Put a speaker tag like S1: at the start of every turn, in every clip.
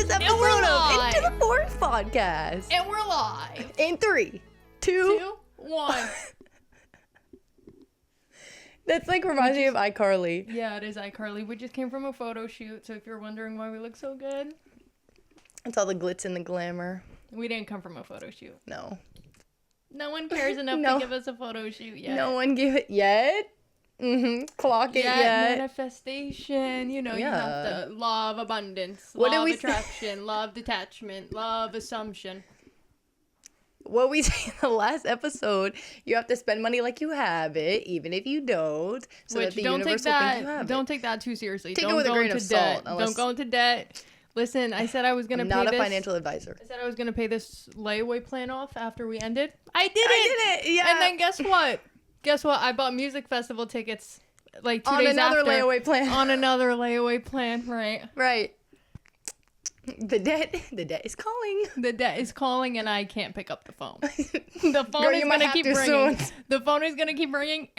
S1: this episode of Into the Forest podcast.
S2: And we're live.
S1: In 3, 2,
S2: 1.
S1: That's like reminds me of iCarly.
S2: Yeah, it is iCarly. We just came from a photo shoot, so if you're wondering why we look so good.
S1: It's all the glitz and the glamour.
S2: We didn't come from a photo shoot.
S1: No.
S2: No one cares enough to give us a photo shoot yet.
S1: No one give it yet. Clock it yet.
S2: Manifestation. You know, you have the law of abundance,
S1: What
S2: law
S1: did
S2: of
S1: we
S2: attraction, law of detachment, law of assumption.
S1: What we say in the last episode, you have to spend money like you have it, even if you don't, so
S2: Which,
S1: that the
S2: don't
S1: universe
S2: take
S1: will
S2: that,
S1: think you have
S2: don't
S1: it.
S2: take that too seriously.
S1: Take
S2: don't
S1: it with a
S2: go
S1: grain
S2: into
S1: of
S2: debt.
S1: salt.
S2: Don't go into debt. Listen, I said I was going to pay
S1: Not
S2: this.
S1: a financial advisor.
S2: I said I was going to pay this layaway plan off after we ended. I did
S1: it! Yeah.
S2: And then guess what? I bought music festival tickets like 2
S1: on
S2: days
S1: another
S2: after.
S1: layaway plan.
S2: On another layaway plan, right.
S1: Right. The debt is calling.
S2: The debt is calling and I can't pick up the phone. The phone
S1: Girl,
S2: is going to keep ringing. The phone is going to keep ringing.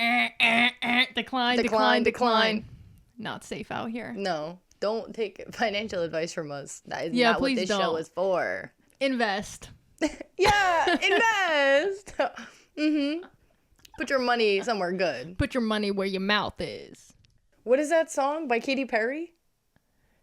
S2: Decline. Not safe out here.
S1: No. Don't take financial advice from us. That is not what
S2: please
S1: this
S2: don't.
S1: show is for.
S2: Invest.
S1: Yeah, invest. Put your money somewhere good.
S2: Put your money where your mouth is.
S1: What is that song by Katy Perry?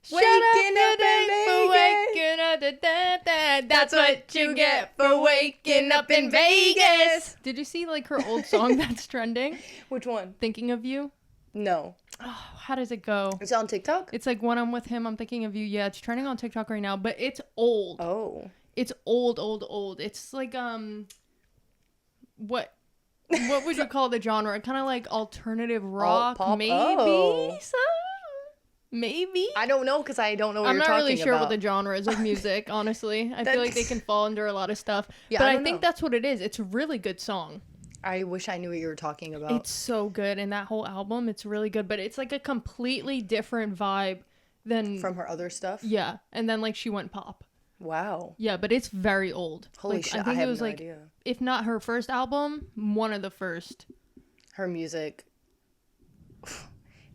S2: Shut waking up for waking up. That's what you get for waking up in Vegas. Did you see like her old song that's trending?
S1: Which one?
S2: Thinking of You?
S1: No.
S2: Oh, how does it go?
S1: It's on TikTok?
S2: It's like when I'm with him, I'm thinking of you. Yeah, it's trending on TikTok right now, but it's old.
S1: Oh.
S2: It's old. It's like what would you call the genre? Kind of like alternative rock,
S1: pop?
S2: maybe.
S1: Oh.
S2: Maybe.
S1: I don't know because I don't know what
S2: I'm
S1: you're
S2: not
S1: talking
S2: really sure
S1: about.
S2: what the genre is of music, honestly. I feel like they can fall under a lot of stuff.
S1: Yeah,
S2: but
S1: I
S2: I
S1: don't
S2: think
S1: know.
S2: that's what it is. It's a really good song.
S1: I wish I knew what you were talking about.
S2: It's so good. And that whole album, it's really good. But it's like a completely different vibe than...
S1: From her other stuff?
S2: Yeah. And then like she went pop.
S1: Wow.
S2: Yeah, but it's very old.
S1: Holy
S2: like,
S1: shit,
S2: I think
S1: I have
S2: it was
S1: no
S2: like,
S1: idea.
S2: if not her first album, one of the first.
S1: Her music.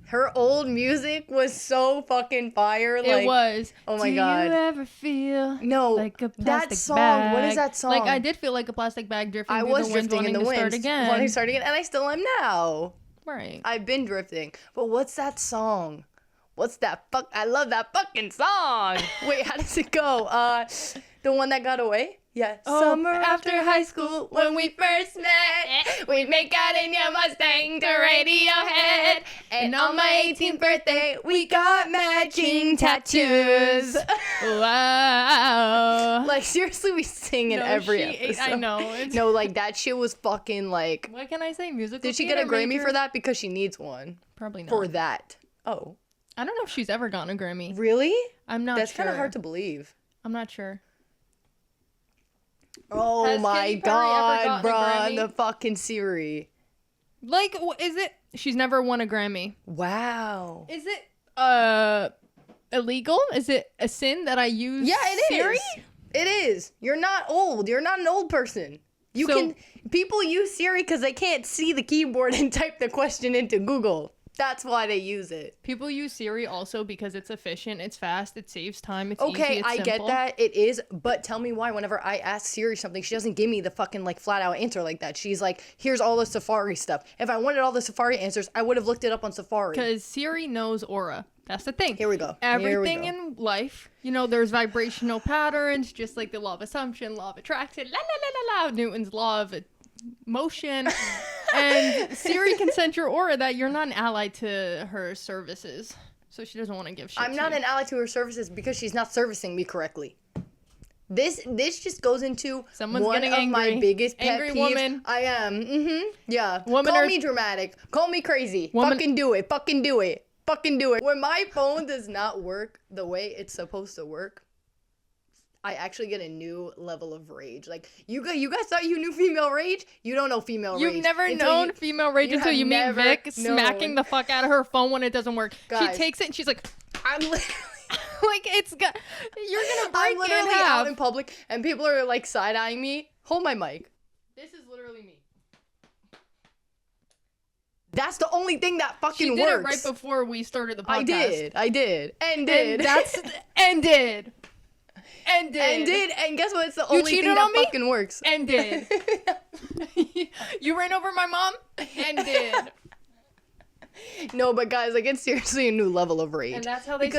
S1: Her old music was so fucking fire. Like,
S2: It was.
S1: Oh my
S2: Do
S1: god.
S2: you ever feel
S1: No,
S2: like a plastic
S1: that song.
S2: bag?
S1: What is that song?
S2: Like I did feel like a plastic bag drifting
S1: I
S2: through
S1: was
S2: the wind,
S1: drifting in
S2: wanting
S1: the
S2: to start
S1: wind,
S2: again.
S1: wanting to start again, and I still am now.
S2: Right.
S1: I've been drifting. But what's that song? What's that I love that fucking song. Wait, how does it go? The one that got away? Yeah.
S2: Oh,
S1: Summer after high school when we first met, we'd make out in your Mustang to Radiohead. And on my 18th birthday, we got matching tattoos.
S2: Wow.
S1: Like, seriously, we sing in every episode.
S2: I know.
S1: No, like, that shit was fucking, like...
S2: What can I say? Musical
S1: Did she get a
S2: theater
S1: Grammy
S2: major?
S1: for that? Because she needs one.
S2: Probably not.
S1: For that. Oh.
S2: I don't know if she's ever gotten a Grammy.
S1: Really?
S2: I'm not
S1: That's
S2: sure.
S1: kind of hard to believe.
S2: I'm not sure.
S1: Oh
S2: Has
S1: my
S2: Katy Perry ever
S1: god,
S2: gotten a
S1: bruh.
S2: Grammy?
S1: The fucking Siri.
S2: Like, is it... She's never won a Grammy.
S1: Wow.
S2: Is it, illegal? Is it a sin that I use Siri?
S1: It is. You're not old. You're not an old person. People use Siri because they can't see the keyboard and type the question into Google. That's why they use it.
S2: People use Siri also because it's efficient, it's fast, it saves time, it's easy,
S1: Okay,
S2: it's
S1: I
S2: simple.
S1: get that. It is. But tell me why whenever I ask Siri something, she doesn't give me the fucking, like, flat out answer like that. She's like, here's all the Safari stuff. If I wanted all the Safari answers, I would have looked it up on Safari.
S2: Because Siri knows aura. That's the thing.
S1: Here we go.
S2: Everything in life, you know, there's vibrational patterns, just like the law of assumption, law of attraction, Newton's law of motion. And Siri can sense your aura that you're not an ally to her services. So she doesn't want to give shit
S1: I'm not an ally to her services because she's not servicing me correctly. This just goes into
S2: Someone's
S1: one
S2: getting
S1: of
S2: angry.
S1: my biggest pet
S2: Angry
S1: peeves.
S2: woman.
S1: I am. Yeah.
S2: Woman
S1: Call
S2: or-
S1: me dramatic. Call me crazy.
S2: Woman-
S1: Fucking do it. Fucking do it. Fucking do it. When my phone does not work the way it's supposed to work, I actually get a new level of rage. Like, you guys thought you knew female rage? You don't know female rage.
S2: You've never
S1: until
S2: known female rage until
S1: have
S2: you meet
S1: never
S2: Vic
S1: known.
S2: smacking the fuck out of her phone when it doesn't work.
S1: Guys.
S2: She takes it and she's like,
S1: I'm literally...
S2: like, you're gonna break
S1: I'm
S2: it in
S1: literally
S2: half.
S1: out in public and people are like side-eyeing me. Hold my mic.
S2: This is literally me.
S1: That's the only thing that fucking
S2: She did
S1: works.
S2: it right before we started the podcast.
S1: I did. Ended.
S2: And that's ended. And did.
S1: And guess what? It's the only thing
S2: cheated
S1: that
S2: on me?
S1: fucking works.
S2: And did. You ran over my mom? And did.
S1: No, but guys, like, it's seriously a new level of rage.
S2: And that's how they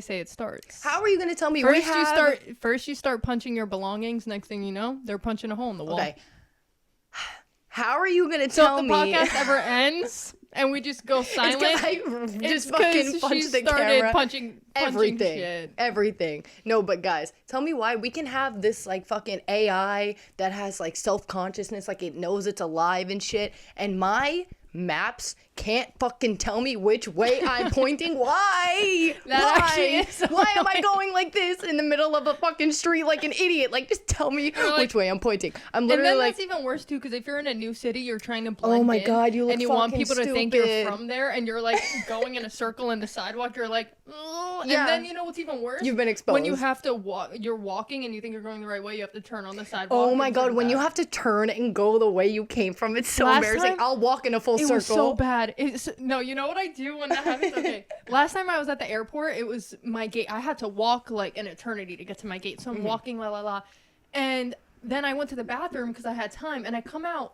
S2: say it starts.
S1: How are you gonna tell me
S2: First you start punching your belongings, next thing you know, they're punching a hole in the wall.
S1: Okay. How are you gonna
S2: So
S1: tell
S2: if the
S1: me?
S2: podcast ever ends and we just go silent,
S1: I just fucking
S2: she
S1: punch the
S2: started
S1: camera.
S2: punching
S1: Everything.
S2: shit.
S1: Everything. No, but guys, tell me why we can have this like fucking AI that has like self-consciousness, like it knows it's alive and shit, and my maps can't fucking tell me which way I'm pointing. Why?
S2: That actually is so
S1: Why am I
S2: annoying.
S1: going like this in the middle of a fucking street like an idiot? Like, just tell me
S2: like-
S1: which way I'm pointing. I'm
S2: And
S1: literally
S2: then
S1: like,
S2: that's even worse too, because if you're in a new city, you're trying to blend
S1: my
S2: in,
S1: God, you look
S2: and you want
S1: fucking
S2: people to think you're
S1: stupid.
S2: from there, and you're like going in a circle in the sidewalk. You're like, oh,
S1: Yeah.
S2: and then you know what's even worse?
S1: You've been
S2: When you
S1: exposed.
S2: have to walk, you're walking and you think you're going the right way. You have to turn on the sidewalk.
S1: oh my
S2: and
S1: God,
S2: turn
S1: when you
S2: back.
S1: have to turn and go the way you came from, it's so
S2: Last
S1: embarrassing.
S2: time,
S1: I'll walk in a full
S2: It
S1: circle.
S2: was so bad. No, you know what I do when that happens? Okay. Last time I was at the airport, it was my gate. I had to walk like an eternity to get to my gate. So I'm walking, la la la. And then I went to the bathroom because I had time. And I come out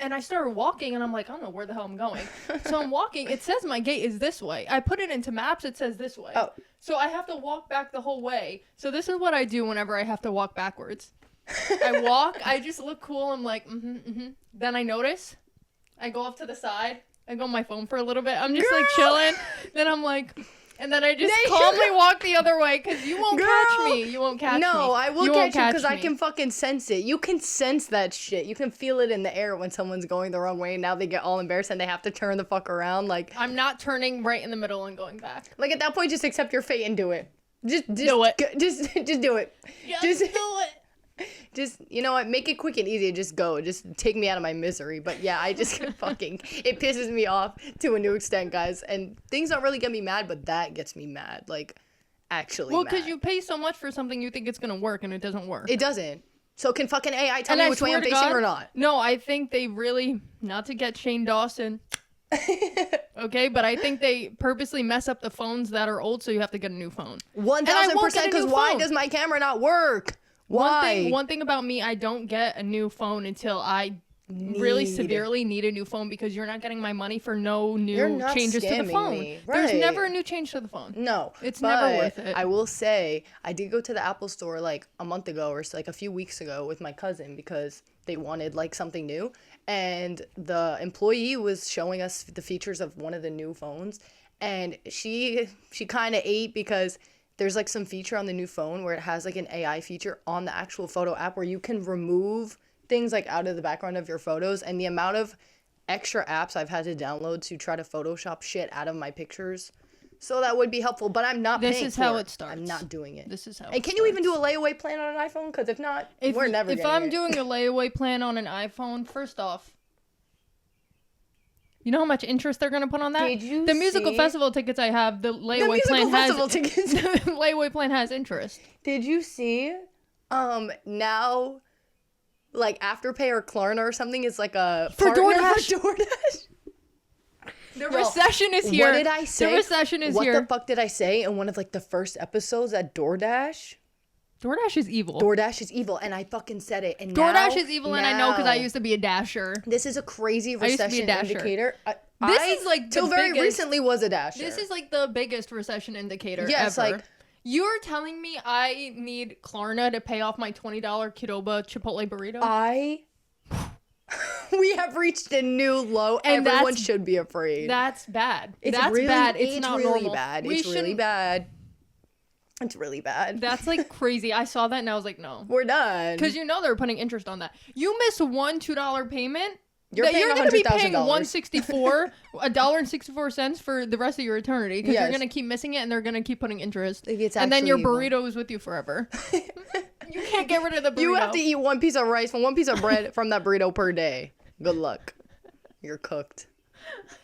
S2: and I started walking and I'm like, I don't know where the hell I'm going. So I'm walking. It says my gate is this way. I put it into maps. It says this way.
S1: Oh.
S2: So I have to walk back the whole way. So this is what I do whenever I have to walk backwards. I walk. I just look cool. I'm like, Then I notice. I go off to the side. I go on my phone for a little bit. I'm just like chilling. Then I'm like, and then I just calmly walk the other way because you won't catch me. You won't catch me.
S1: No, I will
S2: won't
S1: catch you because I
S2: me.
S1: can fucking sense it. You can sense that shit. You can feel it in the air when someone's going the wrong way and now they get all embarrassed and they have to turn the fuck around. Like
S2: I'm not turning right in the middle and going back.
S1: at that point, just accept your fate and do it. Just
S2: Do it.
S1: Just do it.
S2: Just do it.
S1: Just, you know what, make it quick and easy. Just go. Just take me out of my misery. But yeah, I just fucking, it pisses me off to a new extent, guys. And things don't really get me mad, but that gets me mad. Like, actually
S2: Well,
S1: mad.
S2: because you pay so much for something you think it's going to work and it doesn't work.
S1: It doesn't. So can fucking AI tell
S2: And
S1: me
S2: I
S1: which way
S2: swear
S1: I'm
S2: to
S1: facing
S2: God,
S1: or not?
S2: No, I think they really, not to get Shane Dawson, okay, but I think they purposely mess up the phones that are old so you have to get a new phone.
S1: 1000%, because why
S2: phone.
S1: does my camera not work? Why?
S2: One thing about me, I don't get a new phone until I really severely need a new phone because you're not getting my money for no
S1: You're
S2: new
S1: not
S2: changes to the
S1: scamming
S2: phone.
S1: me.
S2: There's
S1: Right.
S2: never a new change to the phone.
S1: No,
S2: It's
S1: but
S2: never worth it.
S1: I will say I did go to the Apple store like a month ago or so, like a few weeks ago with my cousin because they wanted like something new, and the employee was showing us the features of one of the new phones, and she kind of ate because there's like some feature on the new phone where it has like an AI feature on the actual photo app where you can remove things like out of the background of your photos, and the amount of extra apps I've had to download to try to Photoshop shit out of my pictures. So that would be helpful, but I'm not
S2: This
S1: paying
S2: is
S1: for
S2: how
S1: it.
S2: it starts.
S1: I'm not doing it.
S2: This is how
S1: And
S2: it
S1: can you even do
S2: starts.
S1: a layaway plan on an iPhone? Because if not, we're never
S2: If
S1: getting
S2: I'm
S1: it.
S2: doing a layaway plan on an iPhone, first off, you know how much interest they're gonna put on that?
S1: Did you
S2: the musical
S1: see-
S2: festival tickets I have, the
S1: the
S2: layaway
S1: musical
S2: plan
S1: festival
S2: has
S1: tickets.
S2: the layaway plan has interest.
S1: Did you see? Now, like Afterpay or Klarna or something is like a
S2: For
S1: partner
S2: DoorDash.
S1: For DoorDash.
S2: The recession is here.
S1: What did I say?
S2: The recession is
S1: what
S2: here.
S1: the fuck did I say in one of like the first episodes at DoorDash?
S2: DoorDash is evil.
S1: DoorDash is evil, and I fucking said it. And
S2: DoorDash
S1: now,
S2: is evil, and I know because I used to be a dasher.
S1: This is a crazy
S2: used to be a
S1: recession
S2: dasher.
S1: indicator.
S2: This is like the
S1: till very
S2: biggest-
S1: recently was a dasher.
S2: This is like the biggest recession indicator
S1: Yes,
S2: ever.
S1: like-
S2: You're telling me I need Klarna to pay off my $20 Qdoba Chipotle burrito?
S1: We have reached a new low.
S2: And
S1: Everyone
S2: that's-
S1: should be afraid.
S2: That's bad.
S1: It's
S2: That's
S1: really,
S2: bad. It's not
S1: really
S2: normal.
S1: bad.
S2: We
S1: It's really
S2: shouldn't-
S1: bad. It's really bad.
S2: That's like crazy. I saw that and I was like, no.
S1: We're done.
S2: Because you know they're putting interest on that. You miss one $2 payment,
S1: You're paying
S2: going to be paying
S1: $100,000.
S2: $1.64, $1.64 for the rest of your eternity because
S1: Yes.
S2: you're going to keep missing it and they're going to keep putting interest.
S1: It's
S2: And then your
S1: actually
S2: burrito is with you forever. You can't get rid of the burrito.
S1: You have to eat one piece of rice and one piece of bread from that burrito per day. Good luck. You're cooked.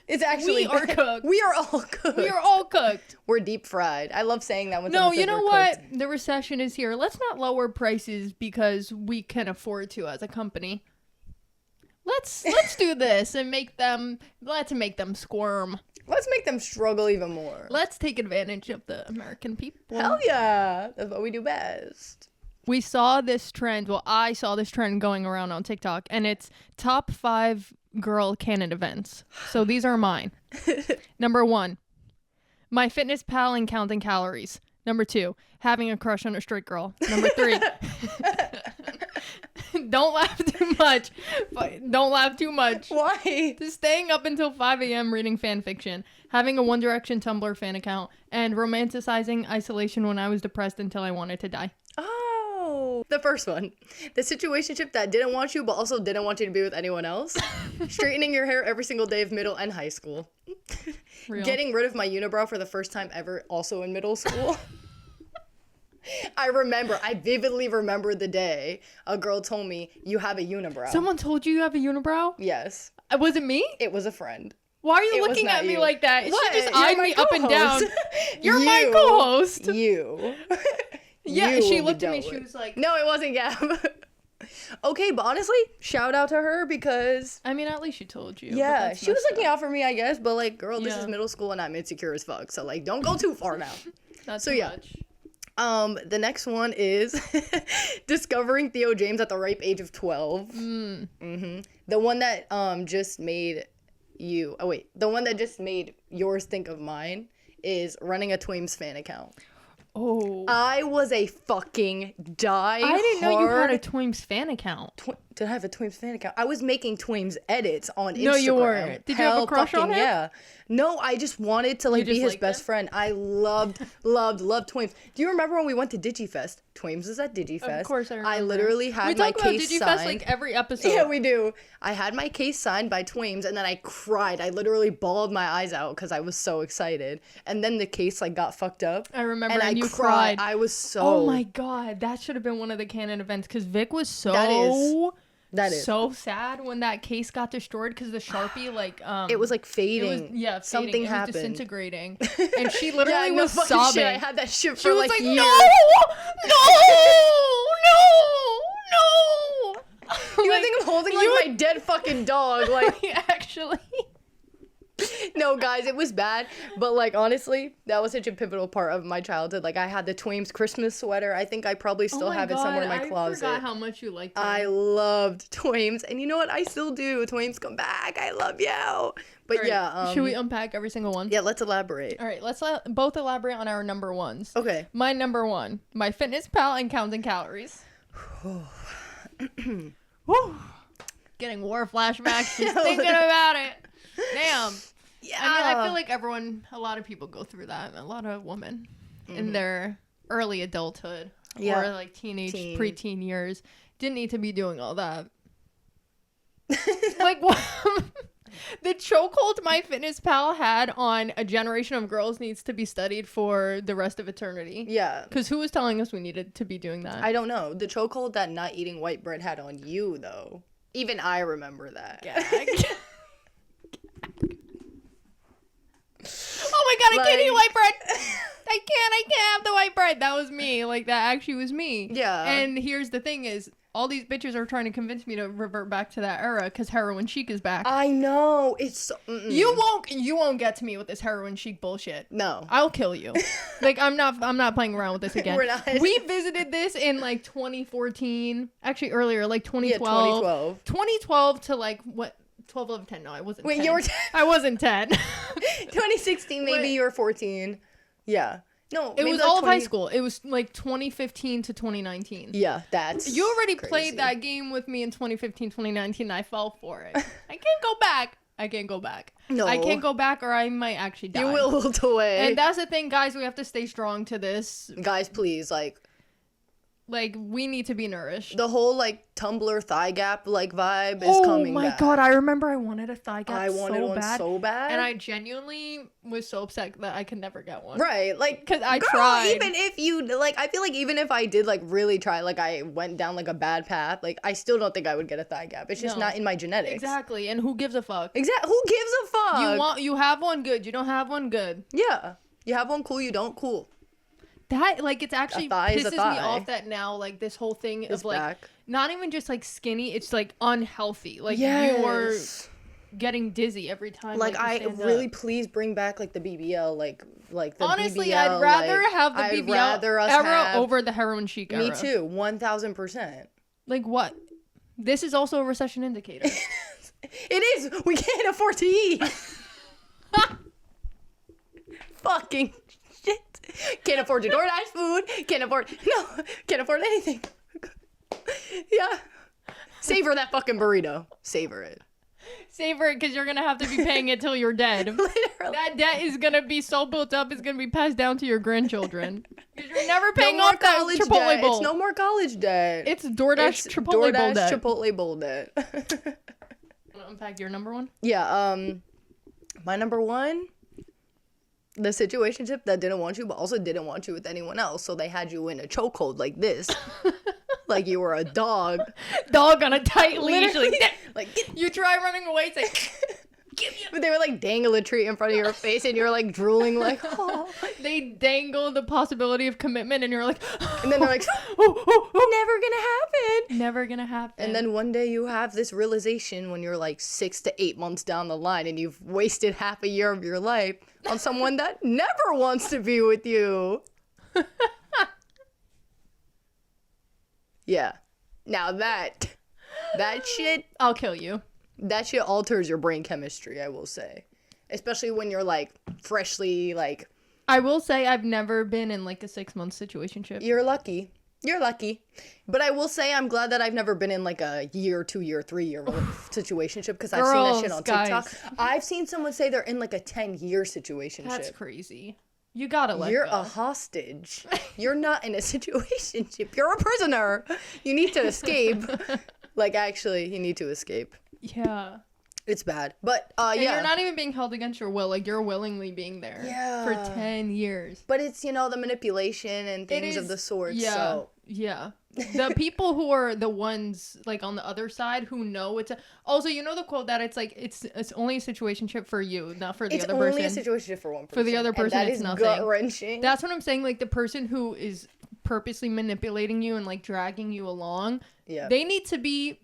S1: It's actually
S2: We are cooked.
S1: We are all cooked.
S2: We are all cooked.
S1: We're deep fried. I love saying that when
S2: No,
S1: someone
S2: you
S1: says
S2: know
S1: we're
S2: what?
S1: cooked.
S2: The recession is here. Let's not lower prices because we can afford to as a company. Let's do this and make them squirm.
S1: Let's make them struggle even more.
S2: Let's take advantage of the American people.
S1: Hell yeah. That's what we do best.
S2: We saw this trend. Well, I saw this trend going around on TikTok, and it's top 5 girl Canon events. So these are mine. Number 1, my fitness pal and counting calories. Number 2, having a crush on a straight girl. Number 3, don't laugh too much. Don't laugh too much.
S1: Why?
S2: Staying up until 5 a.m. reading fan fiction, having a One Direction Tumblr fan account, and romanticizing isolation when I was depressed until I wanted to die.
S1: Oh, the first one. The situationship that didn't want you but also didn't want you to be with anyone else. Straightening your hair every single day of middle and high school.
S2: Real.
S1: Getting rid of my unibrow for the first time ever, also in middle school. I vividly remember the day a girl told me, you have a unibrow.
S2: Someone told you have a unibrow?
S1: Yes.
S2: Was it me?
S1: It was a friend.
S2: Why are you
S1: It was
S2: looking
S1: not
S2: at me
S1: you.
S2: like that?
S1: What?
S2: She just
S1: You're
S2: eyed
S1: my
S2: me up and down.
S1: co-host.
S2: You're my co-host.
S1: You.
S2: Yeah,
S1: You
S2: she
S1: will
S2: looked
S1: be
S2: at me.
S1: dealt
S2: She
S1: with.
S2: was like,
S1: No, it wasn't Gab. Okay, but honestly, shout out to her because
S2: I mean, at least she told you. but
S1: yeah,
S2: that's
S1: she was
S2: messed
S1: looking
S2: up.
S1: out for me, I guess. But like, girl, this
S2: Yeah.
S1: is middle school and I'm insecure as fuck. So like, don't go too far now.
S2: Not
S1: So
S2: too
S1: yeah.
S2: much.
S1: The next one is discovering Theo James at the ripe age of 12. The one that just made you. Oh wait, the one that just made yours think of mine is running a Twames fan account.
S2: Oh.
S1: I was a fucking die.
S2: I didn't know you had a Twames fan account.
S1: Did I have a Twames fan account? I was making Twames edits on Instagram.
S2: No, you weren't. Did you have a crush on him?
S1: Yeah. No, I just wanted to like
S2: You
S1: be
S2: just
S1: his
S2: liked
S1: best
S2: him?
S1: friend. I loved Twames. Do you remember when we went to DigiFest? Twames was at DigiFest.
S2: Of course I remember.
S1: literally had
S2: we
S1: my
S2: talk about
S1: case
S2: DigiFest
S1: signed.
S2: like every episode.
S1: Yeah, we do. I had my case signed by Twames, and then I cried. I literally bawled my eyes out because I was so excited. And then the case like got fucked up.
S2: I remember,
S1: and
S2: and
S1: I
S2: you
S1: cried.
S2: cried.
S1: I was so.
S2: Oh my god, that should have been one of the Canon events because Vic was so
S1: That is.
S2: so sad when that case got destroyed because the Sharpie like
S1: It was like
S2: it
S1: fading.
S2: was fading.
S1: Something
S2: It was
S1: happened.
S2: disintegrating, and she
S1: Yeah,
S2: literally
S1: no
S2: was
S1: fucking
S2: sobbing.
S1: shit. I had that shit
S2: She
S1: for
S2: was
S1: like
S2: like,
S1: years.
S2: no.
S1: You
S2: Like,
S1: think I'm holding like my dead fucking dog? Like,
S2: actually.
S1: no, guys, it was bad. But like, honestly, that was such a pivotal part of my childhood. Like, I had the Twames Christmas sweater. I think I probably still
S2: Oh my
S1: have it somewhere in my
S2: God,
S1: closet.
S2: I forgot how much you liked it.
S1: I loved Twames, and you know what? I still do. Twames, come back. I love you. But
S2: All right,
S1: yeah,
S2: should we unpack every single one?
S1: yeah, let's elaborate.
S2: All right, let's both elaborate on our number ones.
S1: Okay.
S2: My number 1, my fitness pal and counting calories. Whew. Getting war flashbacks just thinking about it. Damn.
S1: Yeah.
S2: I mean, I feel like a lot of people go through that. A lot of women in their early adulthood
S1: Yeah.
S2: or like teenage,
S1: Teen.
S2: preteen years didn't need to be doing all that. Like what? The chokehold my fitness pal had on a generation of girls needs to be studied for the rest of eternity.
S1: Yeah.
S2: Because who was telling us we needed to be doing that?
S1: I don't know. The chokehold that not eating white bread had on you, though. Even I remember that.
S2: Gag. Oh my god, I can't eat
S1: Like-
S2: white bread. I can't have the white bread. That was me. Like, that actually was me.
S1: Yeah.
S2: And here's the thing is, all these bitches are trying to convince me to revert back to that era because heroin chic is back.
S1: I know. It's so,
S2: You won't get to me with this heroin chic bullshit.
S1: No.
S2: I'll kill you. Like, I'm not playing around with this again.
S1: We're not.
S2: We visited this in like 2014. Actually earlier, like 2012.
S1: Yeah, 2012.
S2: 2012 to like what 12, 11, 10. No, I wasn't.
S1: Wait,
S2: 10.
S1: you were 10?
S2: I wasn't 10.
S1: 2016, maybe
S2: Wait.
S1: you were 14. Yeah. No,
S2: It
S1: maybe
S2: was
S1: like
S2: all of high
S1: 20
S2: school. It was like 2015 to 2019.
S1: Yeah, that's
S2: You already
S1: crazy.
S2: played that game with me in 2015, 2019. And I fell for it. I can't go back. I can't go back.
S1: No.
S2: I can't go back or I might actually die.
S1: You will wilt away.
S2: And that's the thing, guys. We have to stay strong to this.
S1: Guys, please,
S2: Like, we need to be nourished.
S1: the whole, Tumblr thigh gap, vibe is coming back.
S2: God. I remember I wanted a thigh gap
S1: I wanted one so bad.
S2: And I genuinely was so upset that I could never get one.
S1: Right,
S2: 'Cause I
S1: girl,
S2: tried.
S1: even if you, I feel like even if I did, really try, I went down, a bad path, I still don't think I would get a thigh gap. It's just
S2: No.
S1: not in my genetics.
S2: Exactly. And who gives a fuck?
S1: Exactly. Who gives a fuck?
S2: You have one, good. You don't have one, good.
S1: Yeah. You have one, cool. You don't, cool.
S2: That, it's actually
S1: thigh is a
S2: pisses me
S1: thigh.
S2: off that now, this whole thing
S1: It's
S2: of,
S1: back.
S2: not even just, skinny, it's, unhealthy. You are,
S1: Yes.
S2: getting dizzy every time.
S1: Like,
S2: you
S1: I
S2: stand
S1: really,
S2: up.
S1: please bring back, like, the BBL, like the
S2: Honestly,
S1: BBL,
S2: I'd rather
S1: like,
S2: have the
S1: I'd
S2: BBL
S1: rather us
S2: era
S1: have-
S2: over the heroin chic era.
S1: Me too, 1,000%.
S2: Like what? This is also a recession indicator.
S1: It is. We can't afford to eat. Fucking shit. Can't afford to DoorDash food. Can't afford anything. Yeah. Savor that fucking burrito. Savor it.
S2: Savor it, because you're gonna have to be paying it till you're dead.
S1: Literally.
S2: That debt is gonna be so built up, it's gonna be passed down to your grandchildren. Because you're never
S1: No
S2: paying
S1: more
S2: off that
S1: college
S2: Chipotle
S1: debt.
S2: bowl.
S1: It's no more college debt.
S2: It's DoorDash
S1: It's
S2: Chipotle bowl
S1: DoorDash
S2: debt.
S1: Chipotle bowl debt.
S2: Wanna unpack your number one?
S1: Yeah, my number one, the situationship that didn't want you, but also didn't want you with anyone else, so they had you in a chokehold like this. Like you were a dog.
S2: Dog on a tight leash.
S1: Literally,
S2: Like,
S1: like,
S2: you try running away, it's like, give me
S1: but they were like dangle a treat in front of your face, and you're like drooling, like, oh.
S2: They dangle the possibility of commitment, and you're like,
S1: And then they're like, never gonna happen.
S2: never gonna happen.
S1: And then one day you have this realization when you're like 6 to 8 months down the line, and you've wasted half a year of your life on someone that never wants to be with you. Yeah. Now that shit
S2: I'll kill you.
S1: alters your brain chemistry, I will say. Especially when you're like freshly like,
S2: I will say I've never been in like a 6-month situationship.
S1: you're lucky. You're lucky. But I will say I'm glad that I've never been in like a year, 2 year, 3 year situationship, because I've seen that shit on
S2: Girls,
S1: TikTok.
S2: guys.
S1: I've seen someone say they're in like a 10-year situationship.
S2: That's crazy. You gotta let
S1: You're
S2: go.
S1: a hostage. You're not in a situationship. You're a prisoner. You need to escape. Like, actually, you need to escape.
S2: Yeah.
S1: It's bad. But,
S2: And
S1: yeah.
S2: you're not even being held against your will. Like, you're willingly being there.
S1: Yeah.
S2: For 10 years.
S1: But it's, you know, the manipulation and things of
S2: is-
S1: the sort.
S2: Yeah.
S1: So,
S2: Yeah. The people who are the ones, like, on the other side who know it's a... Also, you know the quote that it's, like, it's only a situationship for you, not for the
S1: it's
S2: other person.
S1: only a situationship for one person.
S2: For the other person,
S1: and that
S2: it's
S1: is
S2: nothing.
S1: gut-wrenching.
S2: That's what I'm saying. Like, the person who is purposely manipulating you and, like, dragging you along,
S1: Yeah.
S2: they need to be...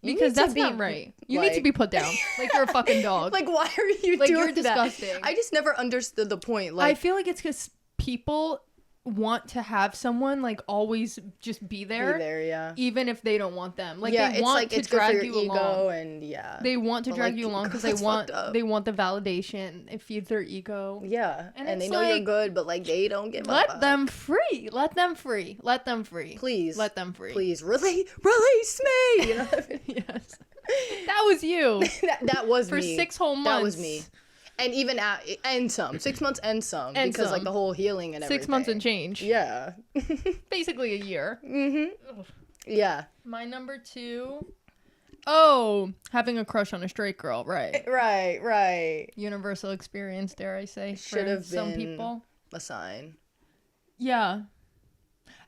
S1: You
S2: Because
S1: need to
S2: that's
S1: be,
S2: not right. You need to
S1: like-
S2: be put down. Like, you're a fucking dog.
S1: Like, why are you
S2: Like,
S1: doing
S2: you're
S1: that?
S2: disgusting.
S1: I just never understood the point.
S2: I
S1: Like,
S2: feel like it's because people want to have someone, like, always just be there.
S1: be there, yeah.
S2: Even if they don't want them. Like,
S1: yeah,
S2: they
S1: it's
S2: want
S1: like
S2: to
S1: it's good for
S2: drag
S1: your
S2: you
S1: ego,
S2: along.
S1: and yeah.
S2: They want to
S1: But,
S2: drag
S1: like,
S2: you along because
S1: that's fucked up.
S2: they want the validation. It feeds their ego.
S1: Yeah,
S2: And
S1: and they
S2: it's
S1: know you're
S2: like,
S1: good, but like they don't give a
S2: Let
S1: fuck.
S2: them free. Let them free. Let them free.
S1: Please.
S2: Let them free.
S1: Please, release me. You know what I mean?
S2: Yes. That was you.
S1: that was
S2: For
S1: me.
S2: 6 whole months.
S1: That was me. And even and some 6 months and some
S2: And
S1: because like
S2: some.
S1: the whole healing and everything.
S2: 6 months and change.
S1: Yeah.
S2: Basically a year.
S1: Yeah.
S2: My number 2. Oh, having a crush on a straight girl. Right.
S1: Right.
S2: Universal experience, dare I say.
S1: Should
S2: for
S1: have
S2: some
S1: been
S2: people.
S1: a sign.
S2: Yeah.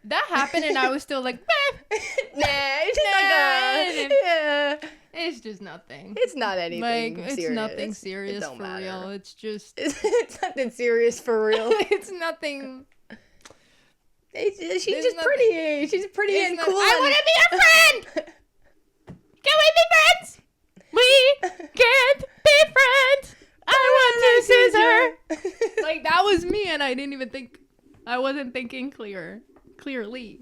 S2: That happened and I was still like,
S1: Nah, it's just like yeah.
S2: it's just nothing.
S1: It's not anything
S2: Like, it's
S1: serious.
S2: nothing
S1: It
S2: serious
S1: don't
S2: for
S1: matter.
S2: real. It's just,
S1: It's nothing serious for real.
S2: it's nothing.
S1: She's
S2: There's
S1: just
S2: nothing-
S1: pretty. She's pretty
S2: It's
S1: and
S2: not-
S1: cool.
S2: I
S1: and-
S2: want to be a friend. Can we be friends? We can't be friends. I want to scissor. Like, that was me, and I didn't even think. I wasn't thinking clearly.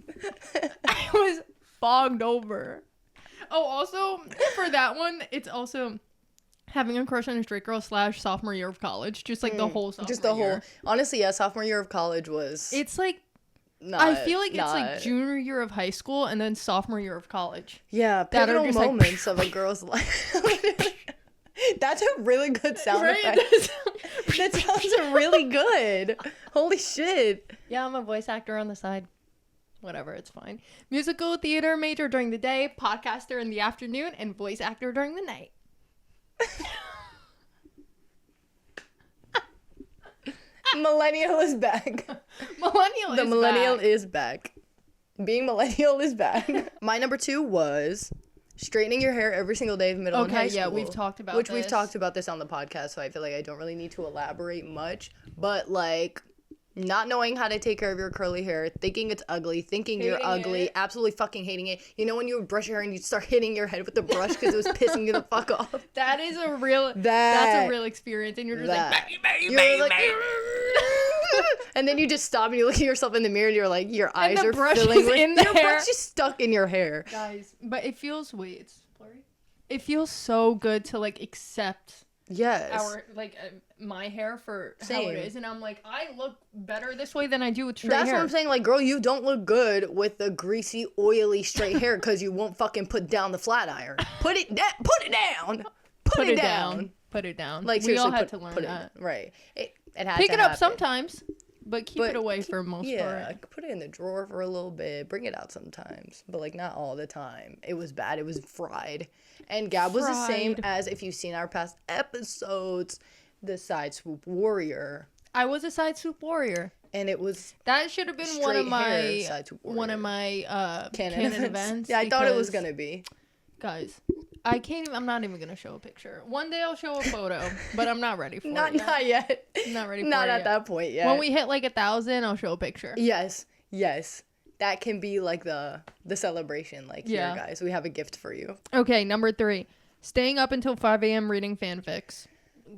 S2: I was fogged over. Oh, also for that one, it's also having a crush on a straight girl / sophomore year of college. Just like the whole sophomore
S1: Just the whole.
S2: year.
S1: Honestly, yeah, sophomore year of college was.
S2: It's like
S1: not,
S2: I feel like it's
S1: not-
S2: like junior year of high school and then sophomore year of college.
S1: Yeah,
S2: that are
S1: pivotal
S2: just like-
S1: moments of a girl's life. That's a really good sound
S2: Right?
S1: effect. That sounds really good. Holy shit.
S2: Yeah, I'm a voice actor on the side. Whatever, it's fine. Musical theater major during the day, podcaster in the afternoon, and voice actor during the night.
S1: Millennial is back.
S2: Millennial
S1: The
S2: is
S1: millennial
S2: back.
S1: is back. Being millennial is back. My number 2 was straightening your hair every single day of middle and high
S2: Okay,
S1: school.
S2: yeah, we've talked about
S1: we've
S2: this.
S1: talked about this on the podcast, so I feel like I don't really need to elaborate much. But like, not knowing how to take care of your curly hair, thinking it's ugly, thinking you're ugly, absolutely fucking hating it. You know when you would brush your hair and you'd start hitting your head with the brush because it was pissing you the fuck off?
S2: That is a real, that's a real experience. And you're just like,
S1: and then you just stop and you look at yourself in the mirror and you're like, your eyes are
S2: brush
S1: filling
S2: is
S1: with,
S2: in the
S1: your
S2: hair.
S1: brush is stuck in your hair.
S2: Guys, but it feels, wait, it's blurry? It feels so good to, like, accept
S1: Yes.
S2: my hair for
S1: Same.
S2: how it is, and I'm like, I look better this way than I do with straight
S1: That's
S2: hair.
S1: what I'm saying. Like, girl, you don't look good with the greasy, oily, straight hair because you won't fucking put down the flat iron. Put it down. Put it down. Put it down.
S2: Put it down.
S1: Like,
S2: we all
S1: seriously,
S2: had to learn that.
S1: Right. It had
S2: Pick
S1: to
S2: it up
S1: happen.
S2: sometimes, but keep it away for most
S1: Yeah,
S2: part.
S1: put it in the drawer for a little bit. Bring it out sometimes, but like not all the time. It was bad. It was fried. And Gab was the same as, if you've seen our past episodes, the side swoop warrior.
S2: I was a side swoop warrior.
S1: And it was
S2: that should have been one of my Canon events.
S1: Yeah, I thought it was gonna be.
S2: Guys, I'm not even gonna show a picture. One day I'll show a photo, but I'm not ready for it.
S1: Not yet.
S2: Not ready for
S1: not
S2: it
S1: at
S2: yet.
S1: that point yet.
S2: When we hit like 1,000, I'll show a picture.
S1: Yes. That can be like the celebration. Like, here, guys, we have a gift for you.
S2: Okay, number 3. Staying up until 5 a.m. reading fanfics.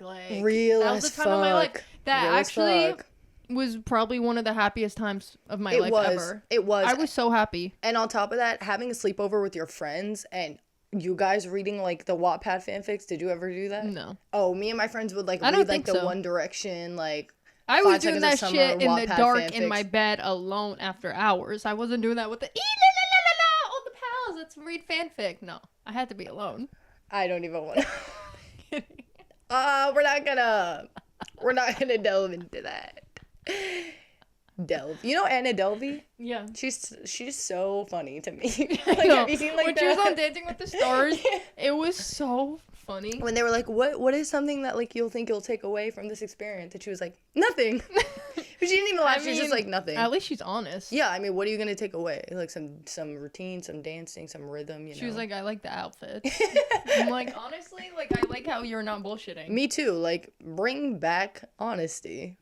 S2: Like,
S1: Real
S2: that was
S1: as
S2: the time of my life.
S1: fuck.
S2: That
S1: Real as
S2: actually
S1: fuck.
S2: was probably one of the happiest times of my life ever.
S1: It was.
S2: I was so happy.
S1: And on top of that, having a sleepover with your friends and you guys reading like the Wattpad fanfics. Did you ever do that?
S2: No.
S1: Oh, me and my friends would like
S2: I don't
S1: read like
S2: think
S1: the
S2: so.
S1: One Direction, like
S2: I
S1: 5
S2: was doing
S1: Seconds
S2: that
S1: of Summer,
S2: shit in the
S1: Wattpad
S2: dark
S1: fanfics.
S2: in my bed alone after hours. I wasn't doing that with the all the pals. Let's read fanfic. No, I had to be alone.
S1: I don't even want to. We're not gonna delve into that. Delve. You know Anna Delvey?
S2: Yeah.
S1: She's so funny to me.
S2: I
S1: Like,
S2: know.
S1: have you seen like
S2: when
S1: that?
S2: she was on Dancing with the Stars, it was so funny.
S1: When they were like, what is something that like you'll think you'll take away from this experience? And she was like, nothing. She didn't even laugh. She was just like, nothing.
S2: At least she's honest.
S1: Yeah, I mean, what are you gonna take away? Like some routine, some dancing, some rhythm, you know.
S2: She was like, I like the outfit. I'm like, honestly, like I like how you're not bullshitting.
S1: Me too. Like, bring back honesty.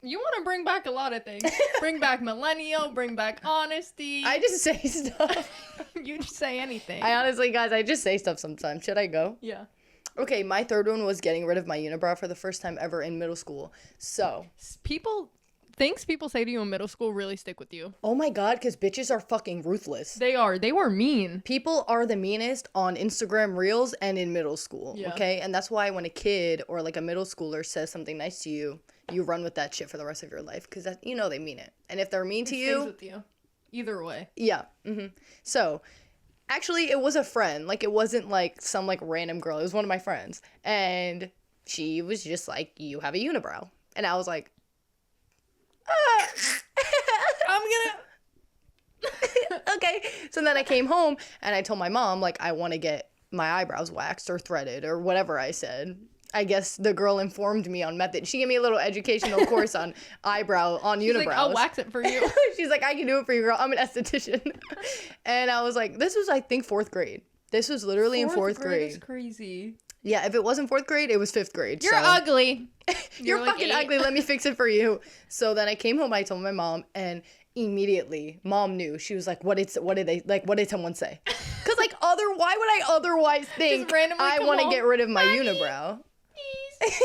S2: You want to bring back a lot of things. Bring back millennial, bring back honesty.
S1: I just say stuff.
S2: You just say anything.
S1: I honestly, guys, I just say stuff sometimes. Should I go?
S2: Yeah.
S1: Okay, my third one was getting rid of my unibrow for the first time ever in middle school. So,
S2: Things people say to you in middle school really stick with you.
S1: oh my god, because bitches are fucking ruthless.
S2: They were mean.
S1: People are the meanest on Instagram Reels and in middle school, okay? And that's why when a kid or like a middle schooler says something nice to you, you run with that shit for the rest of your life because you know they mean it. And if they're mean to
S2: Stays
S1: you,
S2: with you. Either way.
S1: yeah. So, actually, it was a friend. Like, it wasn't like some like random girl. It was one of my friends, and she was just like, "You have a unibrow," and I was like,
S2: I'm gonna.
S1: okay. So then I came home and I told my mom, like, I want to get my eyebrows waxed or threaded or whatever I said. I guess the girl informed me on method. She gave me a little educational course on unibrows.
S2: She's like, I'll wax it for you.
S1: She's like, I can do it for you, girl. I'm an esthetician. And I was like, this was, I think, 4th grade. This was literally in 4th grade.
S2: Is crazy.
S1: Yeah, if it wasn't 4th grade, it was 5th grade.
S2: You're
S1: so.
S2: ugly.
S1: You're
S2: like
S1: fucking
S2: 8.
S1: ugly. Let me fix it for you. So then I came home. I told my mom, and immediately, mom knew. She was like, "What did someone say?" Because like why would I otherwise think
S2: randomly
S1: I
S2: come
S1: want to
S2: home,
S1: get rid of my
S2: "Mommy,
S1: unibrow?
S2: Please.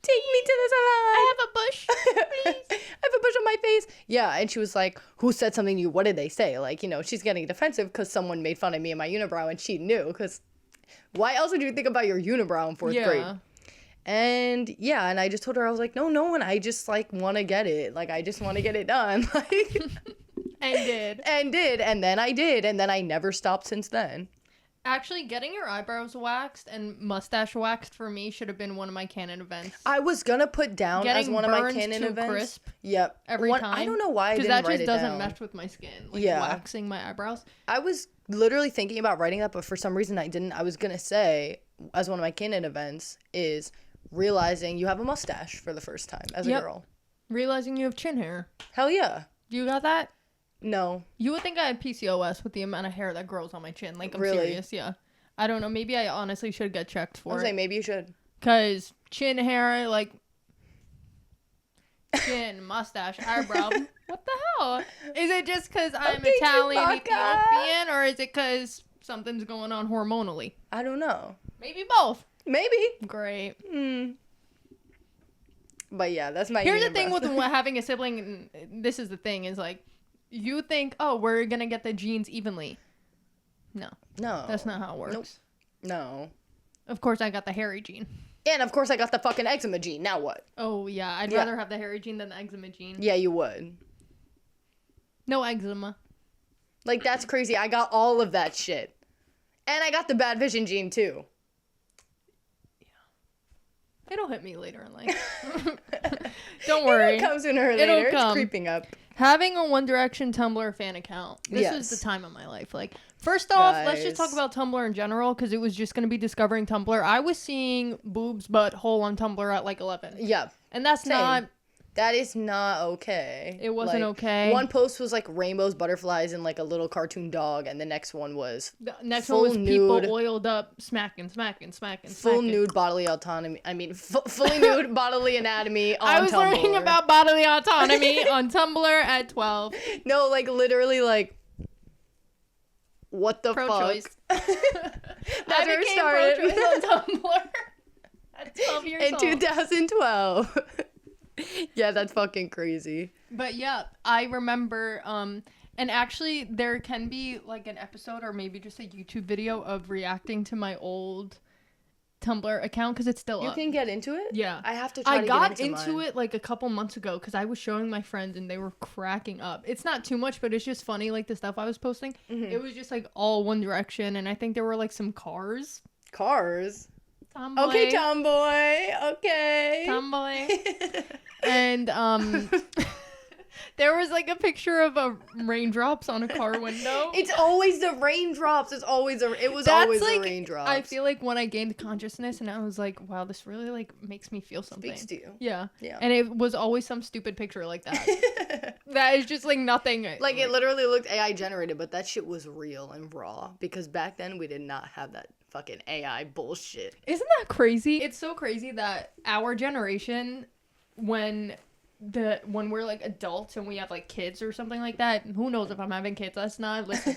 S1: Take me to the salon.
S2: I have a bush. Please.
S1: I have a bush on my face. Yeah, and she was like, "Who said something to you? What did they say?" Like, you know, she's getting defensive because someone made fun of me and my unibrow, and she knew. Because why else would you think about your unibrow in 4th grade? And yeah, and I just told her, I was like, no, and I just like want to get it. Like, I just want to get it done. Like, and then I did, and then I never stopped since then.
S2: Actually, getting your eyebrows waxed and mustache waxed for me should have been one of my Canon events.
S1: I was gonna put down as one of my Canon events.
S2: Crisp.
S1: Yep.
S2: Every time.
S1: I don't know why I didn't
S2: that
S1: write
S2: just
S1: it
S2: doesn't
S1: down.
S2: mesh with my skin. Like,
S1: Yeah.
S2: waxing my eyebrows.
S1: I was literally thinking about writing that, but for some reason I didn't. I was gonna say, as one of my Canon events, is realizing you have a mustache for the first time as a girl.
S2: Realizing you have chin hair.
S1: Hell yeah.
S2: You got that?
S1: No.
S2: You would think I had PCOS with the amount of hair that grows on my chin. Like, I'm
S1: Really?
S2: serious, yeah. I don't know. Maybe I honestly should get checked
S1: I
S2: for
S1: was
S2: it.
S1: like, maybe you should.
S2: Because chin hair, like, chin, mustache, eyebrow. What the hell? Is it just because I'm
S1: Okay,
S2: Italian,
S1: Chewbacca.
S2: Ethiopian, or is it because something's going on hormonally?
S1: I don't know.
S2: Maybe both.
S1: Maybe.
S2: Great.
S1: But yeah, that's my
S2: Here's the thing
S1: unibrow.
S2: with having a sibling, and this is the thing, is like, you think, oh, we're going to get the genes evenly. No.
S1: No.
S2: That's not how it works.
S1: Nope. No.
S2: Of course, I got the hairy gene.
S1: And of course I got the fucking eczema gene. Now what?
S2: Oh, yeah. I'd
S1: Yeah.
S2: rather have the hairy gene than the eczema gene.
S1: Yeah, you would.
S2: No eczema.
S1: Like, that's crazy. I got all of that shit. And I got the bad vision gene, too.
S2: It'll hit me later in life. Don't worry.
S1: It'll come sooner or
S2: It'll
S1: later. It's
S2: come.
S1: creeping up.
S2: Having a One Direction Tumblr fan account. This
S1: Yes.
S2: was the time of my life. Like, first off, let's just talk
S1: Guys.
S2: about Tumblr in general, because it was just going to be discovering Tumblr. I was seeing boobs but hole on Tumblr at like 11.
S1: Yeah.
S2: And that's
S1: Same.
S2: not...
S1: That is not okay.
S2: It wasn't
S1: Like,
S2: okay.
S1: One post was like rainbows, butterflies, and like a little cartoon dog, and the next one was
S2: The next
S1: full
S2: one was people
S1: nude.
S2: oiled up, smacking.
S1: full nude bodily autonomy. I mean, fully nude bodily anatomy on
S2: I was
S1: Tumblr.
S2: learning about bodily autonomy on Tumblr at 12.
S1: No, like literally, like what the
S2: Pro-choice.
S1: fuck? That's
S2: I
S1: where it
S2: became
S1: started.
S2: pro-choice on Tumblr at 12 years
S1: In
S2: old.
S1: 2012. Yeah, that's fucking crazy.
S2: But yeah, I remember, and actually there can be like an episode or maybe just a YouTube video of reacting to my old Tumblr account because it's still
S1: You
S2: up.
S1: can get into it?
S2: Yeah.
S1: I have to try
S2: I
S1: to
S2: got
S1: get into mine.
S2: it like a couple months ago because I was showing my friends and they were cracking up. It's not too much, but it's just funny, like the stuff I was posting.
S1: Mm-hmm.
S2: It was just like all One Direction, and I think there were like some cars.
S1: Cars.
S2: Tomboy.
S1: Okay, tomboy. Okay.
S2: Tomboy. And there was like a picture of raindrops on a car window.
S1: It's always the raindrops. It was
S2: That's
S1: always
S2: like,
S1: the raindrops.
S2: I feel like when I gained consciousness and I was like, wow, this really like makes me feel something.
S1: Speaks to you.
S2: Yeah.
S1: Yeah.
S2: And it was always some stupid picture like that. That is just like nothing.
S1: Like it literally looked AI generated, but that shit was real and raw because back then we did not have that fucking AI bullshit.
S2: Isn't that crazy? It's so crazy that our generation, when we're like adults and we have like kids or something like that, who knows if I'm having kids? Let's not listen.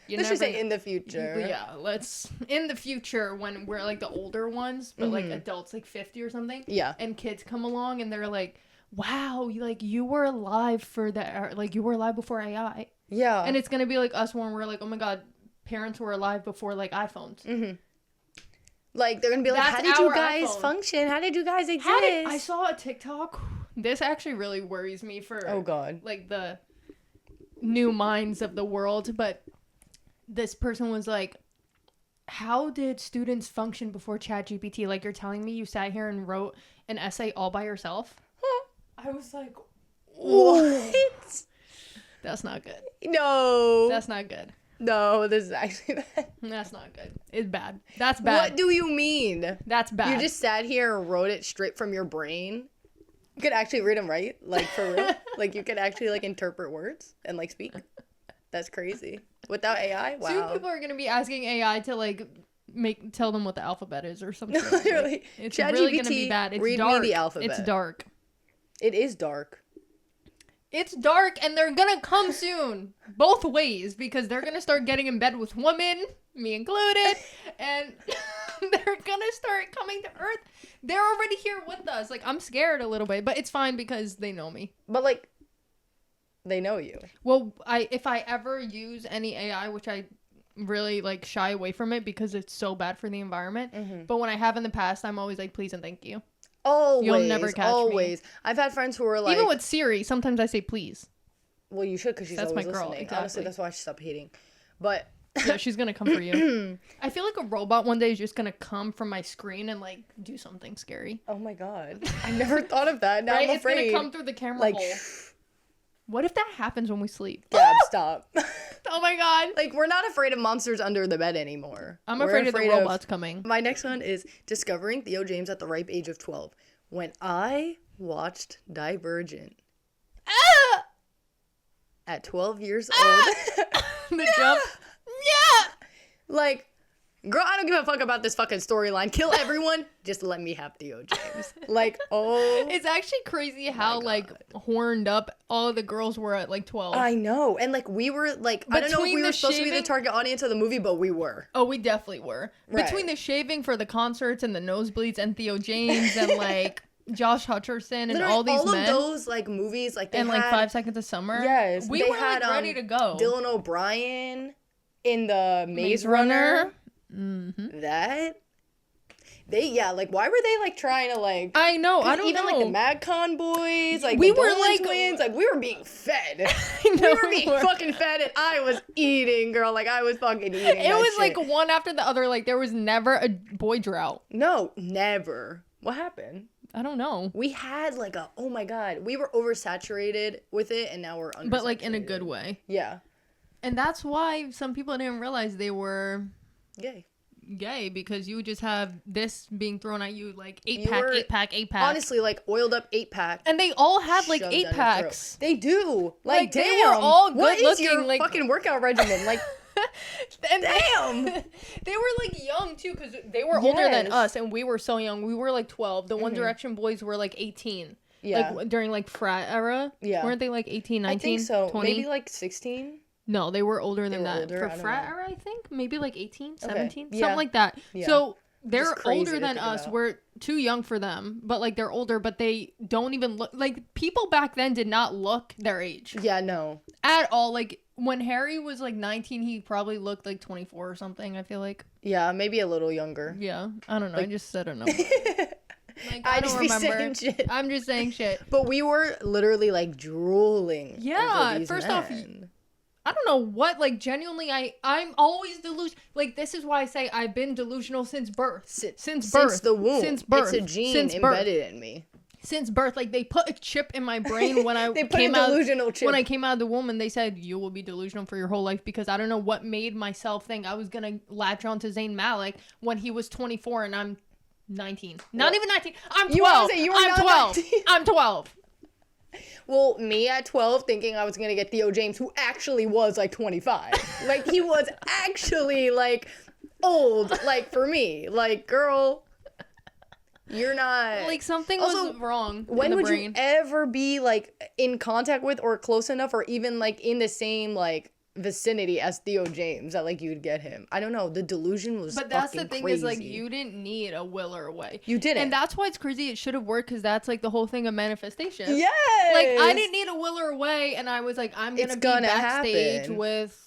S1: Let's just say in the future.
S2: Yeah, let's in the future when we're like the older ones, but like adults like 50 or something.
S1: Yeah.
S2: And kids come along and they're like, "Wow, you were alive for that, like you were alive before AI."
S1: Yeah.
S2: And it's gonna be like us when we're like, "Oh my god, parents were alive before like iPhones."
S1: Mm-hmm. Like they're gonna be like,
S2: That's
S1: "How did you
S2: our
S1: guys
S2: iPhone.
S1: function? How did you guys exist?"
S2: I saw a TikTok. This actually really worries me for
S1: Oh god.
S2: like the new minds of the world, but this person was like, how did students function before ChatGPT? Like, you're telling me you sat here and wrote an essay all by yourself? I was like,
S1: What?
S2: that's not good.
S1: No.
S2: That's not good.
S1: No, this is actually bad.
S2: That's not good. It's bad. That's bad.
S1: What do you mean?
S2: That's bad.
S1: You just sat here and wrote it straight from your brain? You could actually read them right? Like, for real? Like, you could actually, like, interpret words and, like, speak? That's crazy. Without AI? Wow.
S2: Soon people are going to be asking AI to, like, tell them what the alphabet is or something.
S1: Literally.
S2: It's
S1: ChatGPT,
S2: really going to be bad. It's
S1: read
S2: dark.
S1: me the alphabet.
S2: It's dark.
S1: It is dark.
S2: It's dark, and they're gonna come soon. Both ways, because they're gonna start getting in bed with women, me included, and they're gonna start coming to Earth. They're already here with us. Like, I'm scared a little bit, but it's fine because they know me.
S1: But, like, they know you.
S2: Well, if I ever use any AI, which I really, like, shy away from it because it's so bad for the environment, but when I have in the past, I'm always like, please and thank you.
S1: Always.
S2: You'll never catch me.
S1: Always. I've had friends who are like...
S2: Even with Siri, sometimes I say please.
S1: Well, you should because she's
S2: That's
S1: always
S2: my girl,
S1: listening.
S2: exactly.
S1: Honestly, that's why she stopped hating. But...
S2: Yeah, she's gonna come for you. I feel like a robot one day is just gonna come from my screen and like do something scary.
S1: Oh my god. I never thought of that. Now
S2: Right?
S1: I'm
S2: It's
S1: afraid.
S2: gonna come through the camera
S1: Like...
S2: hole. What if that happens when we sleep?
S1: Gab, stop.
S2: Oh my god.
S1: Like, we're not afraid of monsters under the bed anymore.
S2: I'm
S1: We're
S2: afraid of the robots coming.
S1: My next one is discovering Theo James at the ripe age of 12. When I watched Divergent
S2: Ah!
S1: at 12 years old.
S2: The jump. Yeah.
S1: Like, Girl, I don't give a fuck about this fucking storyline. Kill everyone. Just let me have Theo James. Like, oh.
S2: It's actually crazy how like horned up all of the girls were at like 12.
S1: I know. And like we were like, I don't know if we were supposed to be the target audience of the movie, but we were.
S2: Oh, we definitely were.
S1: Right.
S2: Between the shaving for the concerts and the nosebleeds and Theo James and like Josh Hutcherson and
S1: Literally,
S2: all these men.
S1: All of those like movies, like they
S2: and
S1: had,
S2: like 5 Seconds of Summer.
S1: Yes.
S2: We were like ready to go.
S1: Dylan O'Brien in the Maze Runner. Mm-hmm. That. Like, why were they, like, trying to, like...
S2: I know, I don't
S1: even,
S2: know.
S1: like, the MadCon boys, like,
S2: we
S1: the
S2: were,
S1: Dolan
S2: like...
S1: twins, like, we were being fed.
S2: I know,
S1: we were being fucking fed, and I was eating, girl. Like, I was fucking eating
S2: It was,
S1: shit.
S2: like, one after the other. Like, there was never a boy drought.
S1: No, never. What happened?
S2: I don't know.
S1: We had, like, oh, my God. We were oversaturated with it, and now we're undersaturated.
S2: But, like, in a good way.
S1: Yeah.
S2: And that's why some people didn't realize they were... gay, because you would just have this being thrown at you like 8-pack.
S1: Honestly, like oiled up 8-pack.
S2: And they all had like 8-packs.
S1: They do. Like damn.
S2: They were all good
S1: what
S2: looking.
S1: Is your
S2: like
S1: fucking workout regimen? Like
S2: and
S1: damn.
S2: They were like young too, because they were older than us, and we were so young. We were like 12. The One Direction boys were like 18.
S1: Yeah.
S2: Like during like frat era.
S1: Yeah.
S2: Weren't they like 18, 19?
S1: I think so.
S2: 20?
S1: Maybe like 16.
S2: No, they were older than that.
S1: Older?
S2: For frat era, I think. Maybe like 18, 17,
S1: Yeah.
S2: something like that.
S1: Yeah.
S2: So they're
S1: crazy
S2: older
S1: to
S2: than
S1: think
S2: us.
S1: about.
S2: We're too young for them. But like they're older, but they don't even look like people back then did not look their age.
S1: Yeah, no.
S2: At all. Like when Harry was like 19, he probably looked like 24 or something, I feel like.
S1: Yeah, maybe a little younger.
S2: Yeah. I don't know. I just said a number. Like,
S1: I
S2: don't
S1: just be
S2: remember.
S1: saying shit.
S2: I'm just saying shit.
S1: But we were literally like drooling.
S2: Yeah,
S1: over these
S2: first
S1: men.
S2: off, I don't know what, like, genuinely, I'm always delusional. Like, this is why I say I've been delusional since birth. Since birth.
S1: Since the womb.
S2: Since birth.
S1: It's a gene
S2: since
S1: embedded in me.
S2: Since birth. Like, they put a chip in my brain when I
S1: They put a delusional chip.
S2: When I came out of the womb, and they said, you will be delusional for your whole life, because I don't know what made myself think I was going to latch on to Zayn Malik when he was 24 and I'm 19. Not even 19. I'm 12. I'm 12. I'm 12.
S1: Well, me at 12 thinking I was going to get Theo James, who actually was like 25. Like, he was actually like old, like for me. Like, girl, you're not.
S2: Like, something
S1: Also,
S2: was wrong
S1: when
S2: in the
S1: would
S2: brain.
S1: you ever be like in contact with or close enough or even like in the same like vicinity as Theo James that like you'd get him? I don't know. The delusion was
S2: But that's the
S1: fucking
S2: thing
S1: crazy.
S2: is like you didn't need a will or a way.
S1: You didn't.
S2: And that's why it's crazy. It should have worked, because that's like the whole thing of manifestation.
S1: Yes.
S2: Like I didn't need a will or a way, and I was like, I'm gonna
S1: It's
S2: be
S1: gonna
S2: backstage
S1: happen.
S2: with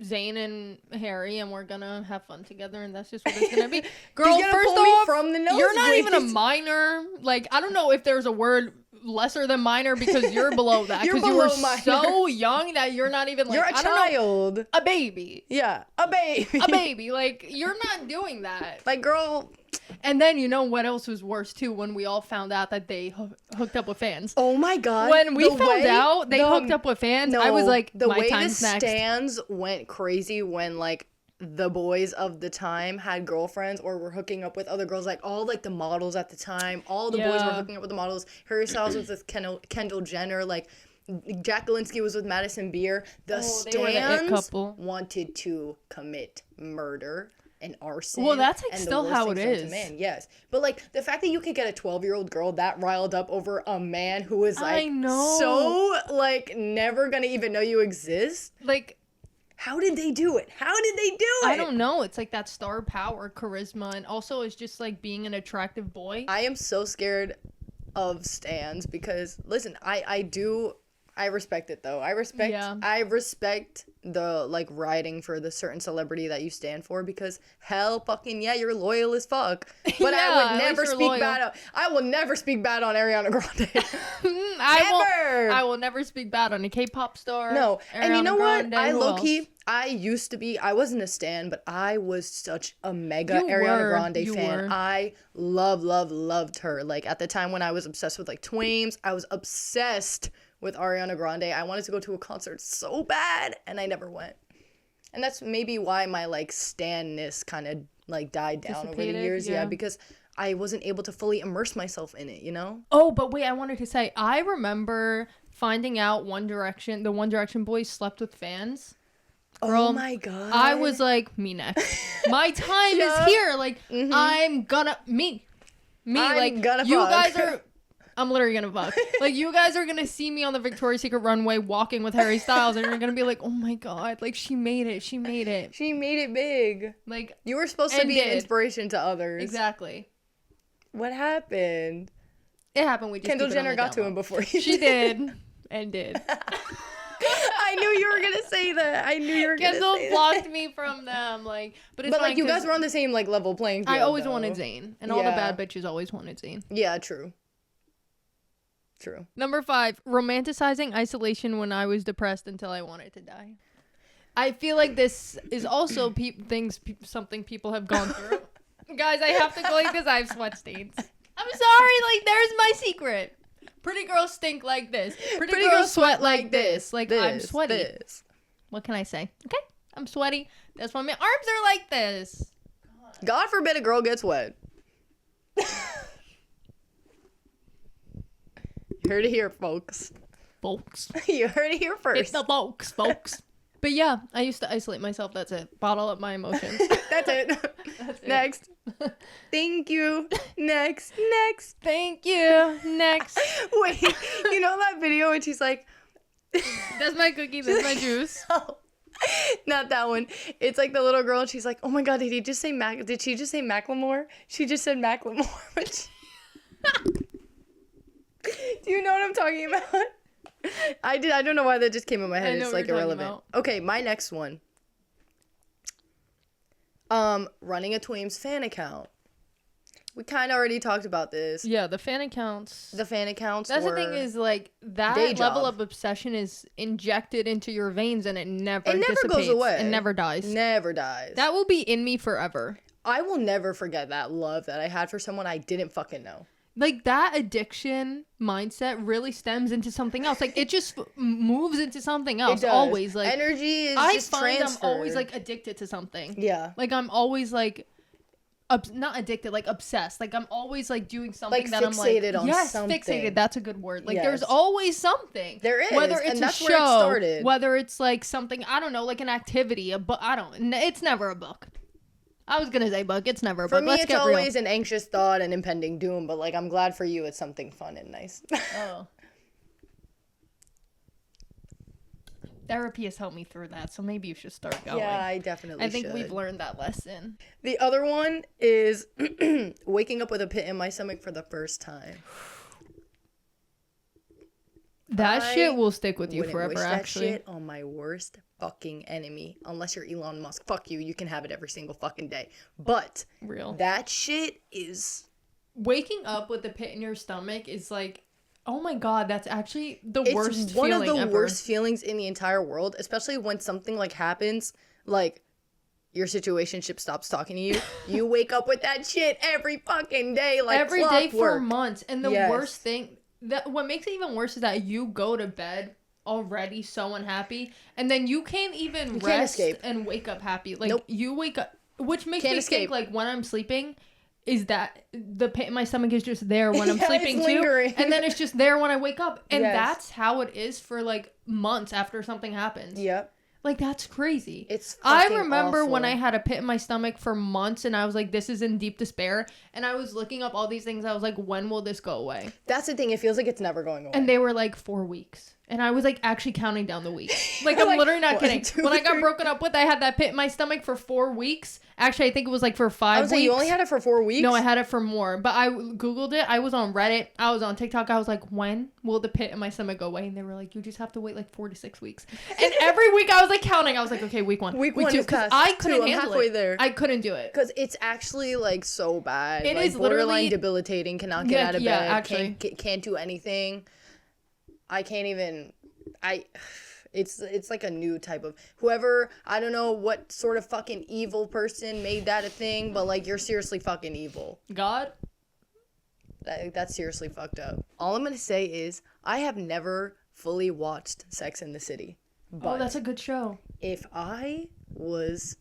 S2: Zayn and Harry, and we're gonna have fun together, and that's just what it's gonna be. Girl,
S1: He's gonna
S2: first
S1: pull me
S2: off,
S1: from the
S2: you're not even a
S1: nosebleeds.
S2: minor. Like I don't know if there's a word lesser than minor, because you're below that,
S1: You're
S2: because you were
S1: below minor.
S2: so young that you're not even like
S1: You're a
S2: I don't know,
S1: child.
S2: a baby.
S1: Yeah, a baby.
S2: A baby. Like you're not doing that.
S1: Like, girl.
S2: And then you know what else was worse too, when we all found out that they hooked up with fans.
S1: Oh my god.
S2: When we
S1: The
S2: found
S1: way
S2: out they
S1: the-
S2: hooked up with fans,
S1: No,
S2: I was like,
S1: the
S2: my
S1: way the
S2: time's next.
S1: stands went crazy when like the boys of the time had girlfriends or were hooking up with other girls, like all like the models at the time, all the boys were
S2: Yeah.
S1: hooking up with the models. Harry Styles was with Kendall Jenner, like Jack Galinsky was with Madison Beer. The
S2: they were the it
S1: stands
S2: couple.
S1: wanted to commit murder and arson.
S2: Well, that's, like,
S1: and the
S2: still
S1: worst
S2: how it
S1: things known to
S2: is.
S1: man, yes. But like the fact that you could get a 12-year-old girl that riled up over a man who is like
S2: I know.
S1: so like never gonna even know you exist.
S2: Like,
S1: How did they do it? How did they do it?
S2: I don't know. It's like that star power, charisma, and also it's just like being an attractive boy.
S1: I am so scared of stans because listen, I respect it though. I respect the like riding for the certain celebrity that you stand for, because hell fucking yeah, you're loyal as fuck. But
S2: Yeah,
S1: I
S2: at
S1: would
S2: least
S1: never
S2: you're
S1: speak
S2: loyal.
S1: bad on I will never speak bad on Ariana Grande.
S2: I
S1: Never!
S2: will never speak bad on a K-pop star.
S1: No, and you
S2: Ariana
S1: know
S2: Grande,
S1: what? I
S2: who else?
S1: low-key, I wasn't a stan, but I was such a mega
S2: You
S1: Ariana
S2: were,
S1: Grande
S2: you
S1: fan.
S2: were.
S1: I loved her. Like, at the time when I was obsessed with, like, Twames, I was obsessed with Ariana Grande. I wanted to go to a concert so bad, and I never went. And that's maybe why my, like, stanness kind of, like, died down over the
S2: Dissipated,
S1: years.
S2: yeah.
S1: Yeah, because I wasn't able to fully immerse myself in it, you know?
S2: Oh, but wait, I wanted to say, I remember finding out the One Direction boys slept with fans. Girl,
S1: Oh my god.
S2: I was like, me next. My time
S1: Yeah.
S2: is here. Like, I'm gonna me.
S1: I'm
S2: like
S1: gonna
S2: you
S1: fuck.
S2: guys are. I'm literally gonna fuck. Like, you guys are gonna see me on the Victoria's Secret runway walking with Harry Styles, and you're gonna be like, oh my god, like she made it. She made it.
S1: She made it big.
S2: Like,
S1: You were supposed to
S2: And
S1: be an
S2: did.
S1: inspiration to others.
S2: exactly.
S1: What happened?
S2: It happened. We just
S1: Kendall
S2: keep it on
S1: Jenner
S2: the
S1: got to
S2: down
S1: him
S2: low.
S1: before you
S2: She did, and did.
S1: I knew you were gonna say that. I knew you were gonna
S2: Kendall
S1: say
S2: blocked me from them, like, but it's
S1: But
S2: fine
S1: like you guys
S2: 'cause
S1: were on the same like level playing field.
S2: I always
S1: though.
S2: wanted Zayn, and all the
S1: Yeah.
S2: bad bitches always wanted Zayn.
S1: Yeah, true. True.
S2: Number 5, romanticizing isolation when I was depressed until I wanted to die. I feel like this is also something people have gone through. Guys, I have to go like this. I have sweat stains. I'm sorry. Like, there's my secret. Pretty girls stink like this. Pretty girls sweat like this. Like, I'm sweaty.
S1: This.
S2: What can I say? Okay, I'm sweaty. That's why my arms are like this.
S1: God forbid a girl gets wet. You heard it here, folks.
S2: Folks.
S1: You heard it here
S2: It's
S1: first.
S2: the folks. But yeah, I used to isolate myself. That's it. Bottle up my emotions.
S1: That's it.
S2: That's it.
S1: Next. Thank you. Next.
S2: Thank you. Next.
S1: Wait, you know that video when she's like,
S2: That's my cookie. That's my juice.
S1: oh, not that one. It's like the little girl and she's like, oh my god, did she just say Macklemore? She just said Macklemore. Do you know what I'm talking about? I don't know why that just came in my head.
S2: I know
S1: It's
S2: what
S1: like
S2: you're talking
S1: irrelevant.
S2: about.
S1: Okay, my next one. Running a Tweems fan account. We kind of already talked about this.
S2: Yeah, the fan accounts.
S1: The fan accounts.
S2: That's
S1: were,
S2: the thing is, like, that
S1: day
S2: level
S1: job.
S2: of obsession is injected into your veins and it never
S1: It never
S2: dissipates.
S1: goes away.
S2: It never dies.
S1: never dies.
S2: That will be in me forever.
S1: I will never forget that love that I had for someone I didn't fucking know.
S2: Like, that addiction mindset really stems into something else. Like, it just moves into something else.
S1: It does.
S2: Always. Like,
S1: Energy is
S2: I
S1: just
S2: find
S1: transferred.
S2: I'm always, like, addicted to something.
S1: Yeah.
S2: Like, I'm always, like, not addicted, like, obsessed. Like, I'm always, like, doing something
S1: Like,
S2: that I'm, like...
S1: fixated on
S2: yes,
S1: something.
S2: fixated. That's a good word. Like,
S1: Yes.
S2: there's always something.
S1: There is,
S2: Whether it's
S1: and
S2: a
S1: that's
S2: show,
S1: where it started.
S2: whether it's, like, something, I don't know, like an activity, a book. It's never a book. I was gonna say book. It's never a
S1: For
S2: book.
S1: me,
S2: Let's
S1: it's
S2: get
S1: always an anxious thought and impending doom, but, like, I'm glad for you it's something fun and nice.
S2: real. Oh. Therapy has helped me through that, so maybe you should start going.
S1: Yeah, I definitely
S2: I think
S1: should.
S2: we've learned that lesson.
S1: The other one is waking up with a pit in my stomach for the first time.
S2: That
S1: I
S2: shit will stick with you
S1: Wouldn't
S2: forever,
S1: wish that
S2: actually.
S1: shit on my worst fucking enemy. Unless you're Elon Musk. Fuck you. You can have it every single fucking day. But
S2: Real.
S1: that shit is...
S2: Waking up with a pit in your stomach is like, oh my god, that's actually the
S1: It's
S2: worst
S1: one
S2: feeling
S1: of the
S2: ever.
S1: worst feelings in the entire world, especially when something like happens, like your situationship stops talking to you. You wake up with that shit every fucking day, like
S2: Every day for
S1: clockwork.
S2: months. And the
S1: Yes.
S2: worst thing, that what makes it even worse is that you go to bed already so unhappy, and then you can't even
S1: You
S2: rest
S1: can't escape.
S2: and wake up happy. Like,
S1: Nope.
S2: you wake up, which makes
S1: Can't
S2: me
S1: escape.
S2: think, like, when I'm sleeping, is that the pit in my stomach is just there when I'm
S1: Yeah,
S2: sleeping
S1: it's
S2: too,
S1: lingering.
S2: and then it's just there when I wake up, and
S1: Yes.
S2: that's how it is for like months after something happens.
S1: Yep.
S2: Like, that's crazy.
S1: It's
S2: I
S1: fucking
S2: remember when I
S1: awful.
S2: had a pit in my stomach for months and I was like, this is in deep despair. And I was looking up all these things. I was like, when will this go away?
S1: That's the thing. It feels like it's never going away.
S2: And they were like 4 weeks. And I was like actually counting down the weeks. Like, I'm
S1: Like,
S2: literally not
S1: 1,
S2: kidding.
S1: 2,
S2: When I got
S1: 3.
S2: broken up with, I had that pit in my stomach for 4 weeks. Actually, I think it was like for 5
S1: I
S2: weeks.
S1: was like, you only had it for 4 weeks?
S2: No, I had it for more. But I Googled it. I was on Reddit. I was on TikTok. I was like, when will the pit in my stomach go away? And they were like, you just have to wait like 4 to 6 weeks. And every week I was like counting. I was like, okay, week 1.
S1: Week
S2: week
S1: 1
S2: 2.
S1: is
S2: Because
S1: past.
S2: I
S1: 2,
S2: couldn't
S1: I'm
S2: handle
S1: halfway
S2: it.
S1: there.
S2: I couldn't do it.
S1: Because it's actually, like, so bad.
S2: It
S1: like,
S2: is
S1: borderline
S2: literally-
S1: debilitating. Cannot get
S2: Yeah,
S1: out of
S2: yeah,
S1: bed.
S2: actually.
S1: Can't do anything. I can't even... It's like a new type of... Whoever... I don't know what sort of fucking evil person made that a thing, but, like, you're seriously fucking evil.
S2: God?
S1: That's seriously fucked up. All I'm going to say is, I have never fully watched Sex and the City. But
S2: Oh, that's a good show.
S1: if I was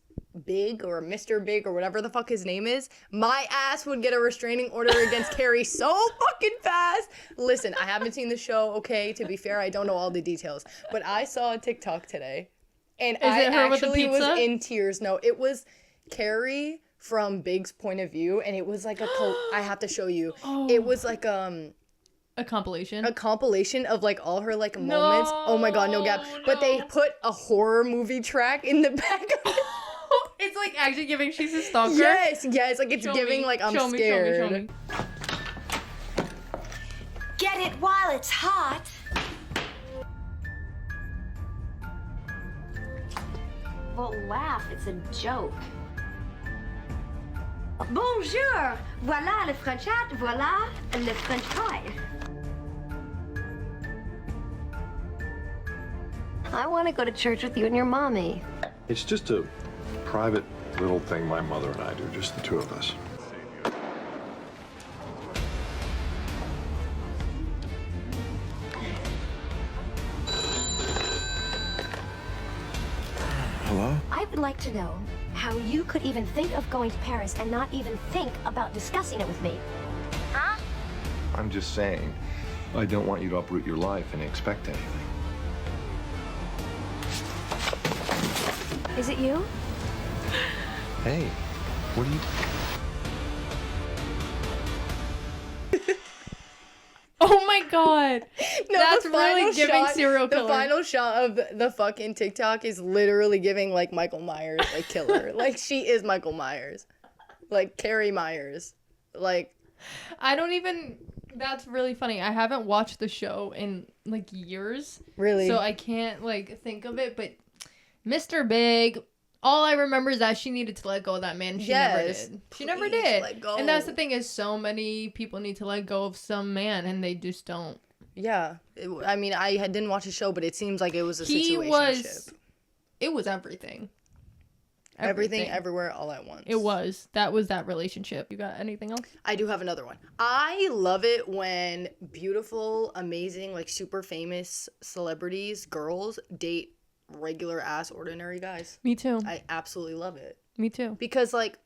S1: Big or Mr. Big or whatever the fuck his name is, my ass would get a restraining order against Carrie so fucking fast. Listen, I haven't seen the show, okay? To be fair, I don't know all the details. But I saw a TikTok today, And
S2: Is it her with the
S1: actually was
S2: pizza?
S1: in tears. No, it was Carrie from Big's point of view, and it was like I have to show you. It was like
S2: A compilation.
S1: a compilation of like all her like moments. Oh my god, no gap. But they put a horror movie track in the back of it.
S2: It's like actually giving she's a stalker.
S1: Yes, like it's
S2: Show
S1: giving
S2: me,
S1: like I'm
S2: show me,
S1: scared.
S2: Show me.
S3: Get it while it's hot. Well, laugh, it's a joke. Bonjour! Voilà le French hat, voilà le French pie. I want to go to church with you and your mommy.
S4: It's just a private little thing my mother and I do, just the two of us. Hello?
S3: I would like to know how you could even think of going to Paris and not even think about discussing it with me. Huh?
S4: I'm just saying, I don't want you to uproot your life and expect anything.
S3: Is it you?
S4: Hey, what are you...
S2: Oh my god.
S1: No,
S2: That's
S1: the
S2: really
S1: final
S2: giving
S1: shot-
S2: serial killer.
S1: The final shot of the fucking TikTok is literally giving like Michael Myers, like killer. Like she is Michael Myers. Like Carrie Myers. Like
S2: I don't even. That's really funny. I haven't watched the show in like years.
S1: really.
S2: So I can't like think of it. But Mr. Big, all I remember is that she needed to let go of that man. And she never
S1: Yes.
S2: did. She never
S1: Please
S2: did.
S1: let go.
S2: And that's the thing is, so many people need to let go of some man, and they just don't.
S1: Yeah. I mean, didn't watch the show, but it seems like it was a situation.
S2: It was everything.
S1: Everything, everywhere, all at once.
S2: That was that relationship. You got anything else?
S1: I do have another one. I love it when beautiful, amazing, like super famous celebrities, girls, date regular ass ordinary guys.
S2: Me too.
S1: I absolutely love it.
S2: Me too.
S1: Because like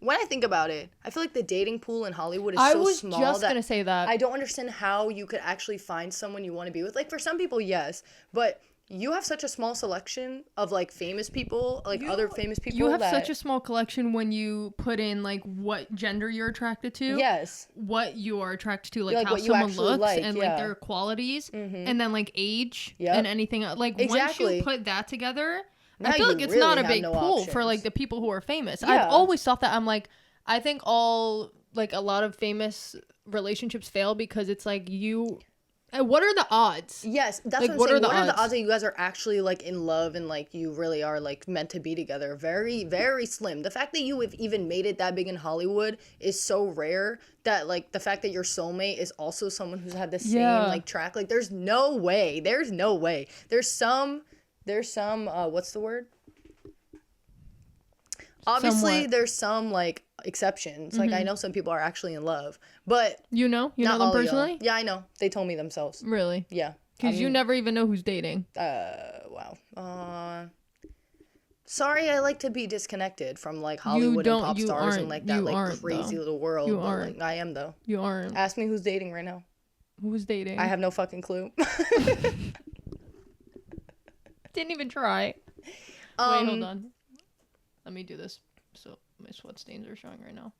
S1: when I think about it, I feel like the dating pool in Hollywood is
S2: I
S1: so
S2: was
S1: small
S2: just
S1: that
S2: gonna say that.
S1: I don't understand how you could actually find someone you want to be with. Like for some people, yes, but you have such a small selection of like famous people, like other famous people.
S2: You have
S1: that,
S2: such a small collection when you put in like what gender you're attracted to.
S1: yes,
S2: What you are attracted to, like
S1: Like,
S2: how
S1: what you
S2: someone
S1: actually
S2: looks
S1: like,
S2: and
S1: yeah.
S2: like their qualities, and then like age
S1: Yep.
S2: and anything else. Like once
S1: Exactly.
S2: you put that together,
S1: Now
S2: I feel
S1: you
S2: like it's
S1: really
S2: not a
S1: have
S2: big
S1: no
S2: pool for
S1: options.
S2: like the people who are famous.
S1: Yeah.
S2: I've always thought that. I'm like, I think all like a lot of famous relationships fail because it's like you. What are the odds?
S1: yes. That's
S2: Like,
S1: what I'm
S2: what
S1: saying.
S2: are the
S1: What are the
S2: odds?
S1: odds that you guys are actually like in love and like you really are like meant to be together? Very, very slim. The fact that you have even made it that big in Hollywood is so rare that like the fact that your soulmate is also someone who's had the same
S2: Yeah.
S1: like track. Like there's no way. There's no way. There's some what's the word? Obviously,
S2: Somewhat.
S1: there's some like exceptions. Like I know some people are actually in love, but
S2: You know
S1: not
S2: them
S1: all of y'all.
S2: personally.
S1: Yeah, I know. They told me themselves.
S2: Really?
S1: Yeah.
S2: Because you never even know who's dating.
S1: Wow. Sorry, I like to be disconnected from like Hollywood and pop
S2: you
S1: stars and
S2: aren't-
S1: like that
S2: you
S1: like
S2: aren't,
S1: crazy
S2: though.
S1: little world.
S2: You
S1: but,
S2: aren't.
S1: like, I am though.
S2: You aren't.
S1: Ask me who's dating right now.
S2: Who's dating?
S1: I have no fucking clue.
S2: Didn't even try. Wait, hold on. Let me do this. So my sweat stains are showing right now.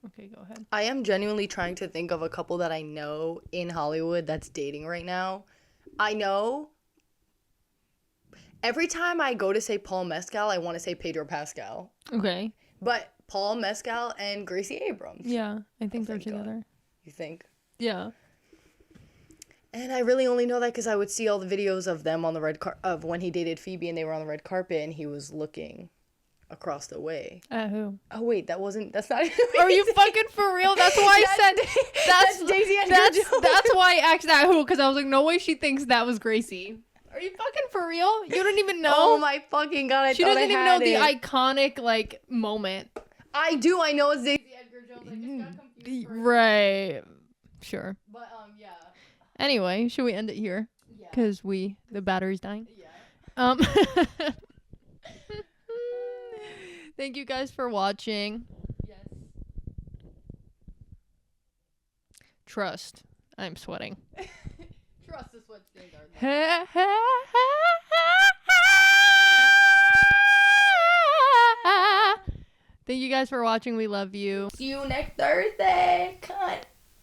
S2: Okay, go ahead.
S1: I am genuinely trying to think of a couple that I know in Hollywood that's dating right now. I know every time I go to say Paul Mescal, I want to say Pedro Pascal.
S2: Okay.
S1: But Paul Mescal and Gracie Abrams.
S2: Yeah, I think they're
S1: thank God.
S2: together.
S1: You think?
S2: Yeah.
S1: And I really only know that because I would see all the videos of them on the of when he dated Phoebe and they were on the red carpet and he was looking across the way.
S2: At who?
S1: Oh wait, that's not.
S2: Are you fucking for real? That's why I said
S1: that's Daisy Edgar Jones.
S2: that's why I asked that who, because I was like, no way she thinks that was Gracie. Are you fucking for real? You don't even know.
S1: Oh my fucking god!
S2: She
S1: thought
S2: doesn't
S1: I
S2: even know
S1: had
S2: the
S1: it.
S2: iconic like moment.
S1: I do. I know it's Daisy.
S2: Edgar Jones. I just got confused. Right. Sure.
S1: But yeah.
S2: Anyway, should we end it here?
S1: Yeah.
S2: Because the battery's dying.
S1: Yeah.
S2: Thank you guys for watching.
S1: Yes.
S2: Trust. I'm sweating.
S1: Trust is what stains are.
S2: Thank you guys for watching. We love you.
S1: See you next Thursday. Cut.